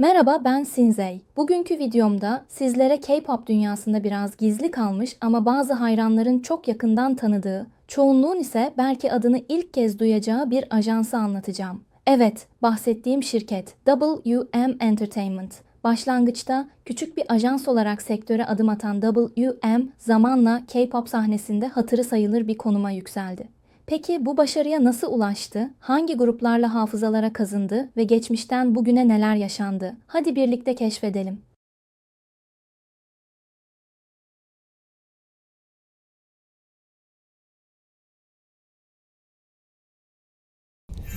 Merhaba, ben Sinzey. Bugünkü videomda sizlere K-pop dünyasında biraz gizli kalmış ama bazı hayranların çok yakından tanıdığı, çoğunluğun ise belki adını ilk kez duyacağı bir ajansı anlatacağım. Evet, bahsettiğim şirket WM Entertainment. Başlangıçta küçük bir ajans olarak sektöre adım atan WM zamanla K-pop sahnesinde hatırı sayılır bir konuma yükseldi. Peki bu başarıya nasıl ulaştı? Hangi gruplarla hafızalara kazındı ve geçmişten bugüne neler yaşandı? Hadi birlikte keşfedelim.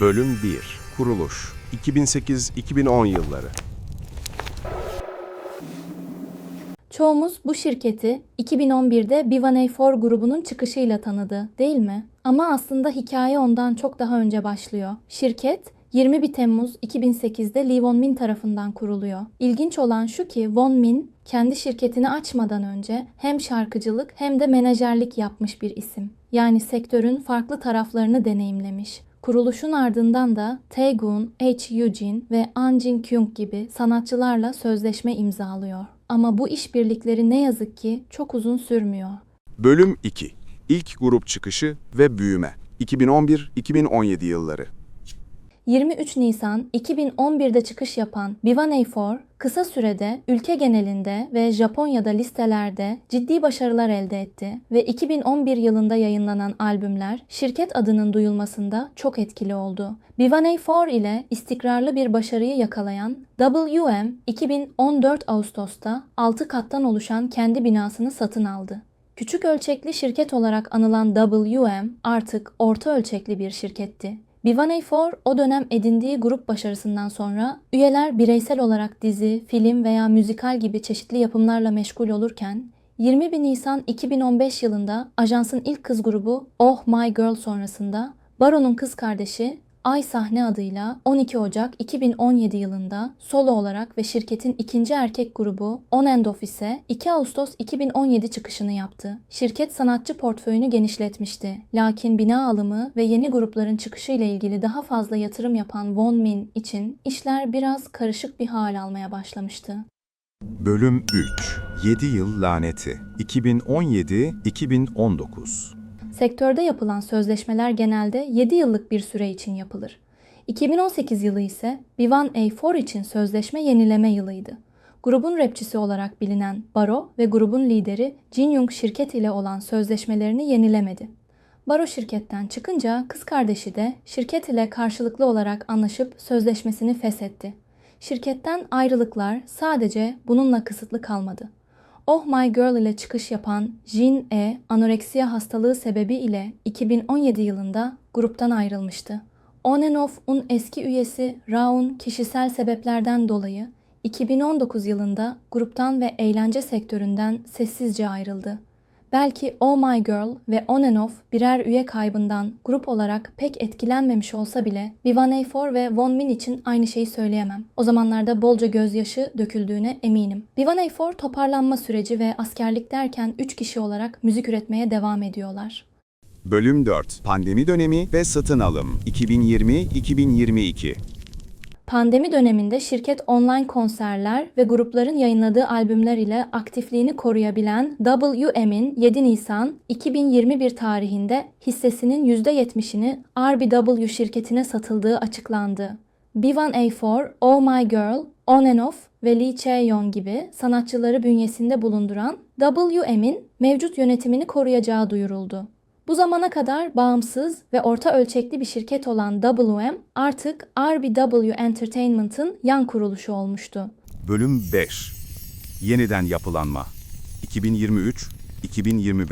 Bölüm 1. Kuruluş 2008-2010 yılları. Çoğumuz bu şirketi 2011'de B1A4 grubunun çıkışıyla tanıdı, değil mi? Ama aslında hikaye ondan çok daha önce başlıyor. Şirket 21 Temmuz 2008'de Lee Won Min tarafından kuruluyor. İlginç olan şu ki Won Min kendi şirketini açmadan önce hem şarkıcılık hem de menajerlik yapmış bir isim. Yani sektörün farklı taraflarını deneyimlemiş. Kuruluşun ardından da Taegun, H. Eugene ve An Jin Kyung gibi sanatçılarla sözleşme imzalıyor. Ama bu işbirlikleri ne yazık ki çok uzun sürmüyor. Bölüm 2. İlk grup çıkışı ve büyüme 2011-2017 yılları. 23 Nisan 2011'de çıkış yapan B1A4 kısa sürede ülke genelinde ve Japonya'da listelerde ciddi başarılar elde etti ve 2011 yılında yayınlanan albümler şirket adının duyulmasında çok etkili oldu. B1A4 ile istikrarlı bir başarıyı yakalayan WM 2014 Ağustos'ta 6 kattan oluşan kendi binasını satın aldı. Küçük ölçekli şirket olarak anılan WM artık orta ölçekli bir şirketti. B1A4 o dönem edindiği grup başarısından sonra üyeler bireysel olarak dizi, film veya müzikal gibi çeşitli yapımlarla meşgul olurken 21 Nisan 2015 yılında ajansın ilk kız grubu Oh My Girl sonrasında Baro'nun kız kardeşi Ay Sahne adıyla 12 Ocak 2017 yılında solo olarak ve şirketin ikinci erkek grubu On and Off ise 2 Ağustos 2017 çıkışını yaptı. Şirket sanatçı portföyünü genişletmişti. Lakin bina alımı ve yeni grupların çıkışı ile ilgili daha fazla yatırım yapan Won Min için işler biraz karışık bir hal almaya başlamıştı. Bölüm 3. 7 Yıl Laneti 2017-2019. Sektörde yapılan sözleşmeler genelde 7 yıllık bir süre için yapılır. 2018 yılı ise B1A4 için sözleşme yenileme yılıydı. Grubun rapçisi olarak bilinen Baro ve grubun lideri Jin Young şirket ile olan sözleşmelerini yenilemedi. Baro şirketten çıkınca kız kardeşi de şirket ile karşılıklı olarak anlaşıp sözleşmesini feshetti. Şirketten ayrılıklar sadece bununla kısıtlı kalmadı. Oh My Girl ile çıkış yapan Jin anoreksiya hastalığı sebebiyle 2017 yılında gruptan ayrılmıştı. On and Off'un eski üyesi Raun kişisel sebeplerden dolayı 2019 yılında gruptan ve eğlence sektöründen sessizce ayrıldı. Belki Oh My Girl ve On and Off birer üye kaybından grup olarak pek etkilenmemiş olsa bile B1A4 ve Won Min için aynı şeyi söyleyemem. O zamanlarda bolca gözyaşı döküldüğüne eminim. B1A4 toparlanma süreci ve askerlik derken 3 kişi olarak müzik üretmeye devam ediyorlar. Bölüm 4. Pandemi dönemi ve satın alım 2020-2022. Pandemi döneminde şirket online konserler ve grupların yayınladığı albümler ile aktifliğini koruyabilen WM'in 7 Nisan 2021 tarihinde hissesinin %70'ini RBW şirketine satıldığı açıklandı. B1A4, Oh My Girl, On and Off ve Lee Chae-young gibi sanatçıları bünyesinde bulunduran WM'in mevcut yönetimini koruyacağı duyuruldu. Bu zamana kadar bağımsız ve orta ölçekli bir şirket olan WM artık RBW Entertainment'ın yan kuruluşu olmuştu. Bölüm 5. Yeniden yapılanma 2023-2025.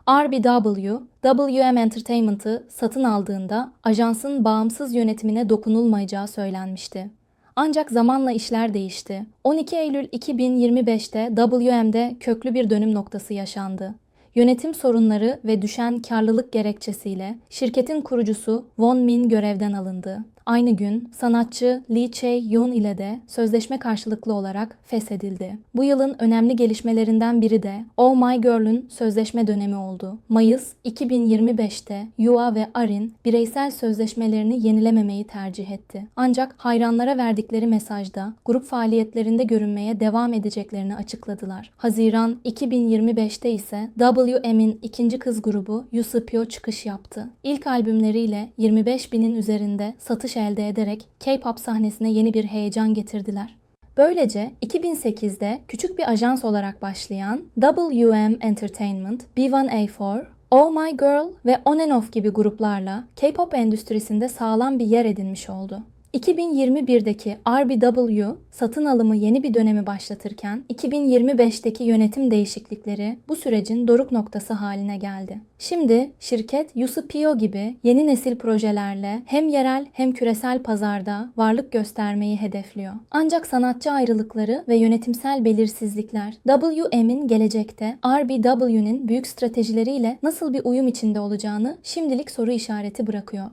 RBW, WM Entertainment'ı satın aldığında ajansın bağımsız yönetimine dokunulmayacağı söylenmişti. Ancak zamanla işler değişti. 12 Eylül 2025'te WM'de köklü bir dönüm noktası yaşandı. Yönetim sorunları ve düşen karlılık gerekçesiyle şirketin kurucusu Won Min görevden alındı. Aynı gün sanatçı Lee Chae-yoon ile de sözleşme karşılıklı olarak feshedildi. Bu yılın önemli gelişmelerinden biri de Oh My Girl'ün sözleşme dönemi oldu. Mayıs 2025'te Yua ve Arin bireysel sözleşmelerini yenilememeyi tercih etti. Ancak hayranlara verdikleri mesajda grup faaliyetlerinde görünmeye devam edeceklerini açıkladılar. Haziran 2025'te ise WM'in ikinci kız grubu Yusupyo çıkış yaptı. İlk albümleriyle 25 binin üzerinde satış elde ederek K-pop sahnesine yeni bir heyecan getirdiler. Böylece 2008'de küçük bir ajans olarak başlayan WM Entertainment, B1A4, Oh My Girl ve On and Off gibi gruplarla K-pop endüstrisinde sağlam bir yer edinmiş oldu. 2021'deki RBW satın alımı yeni bir dönemi başlatırken 2025'teki yönetim değişiklikleri bu sürecin doruk noktası haline geldi. Şimdi şirket Yusupyo gibi yeni nesil projelerle hem yerel hem küresel pazarda varlık göstermeyi hedefliyor. Ancak sanatçı ayrılıkları ve yönetimsel belirsizlikler WM'in gelecekte RBW'nin büyük stratejileriyle nasıl bir uyum içinde olacağını şimdilik soru işareti bırakıyor.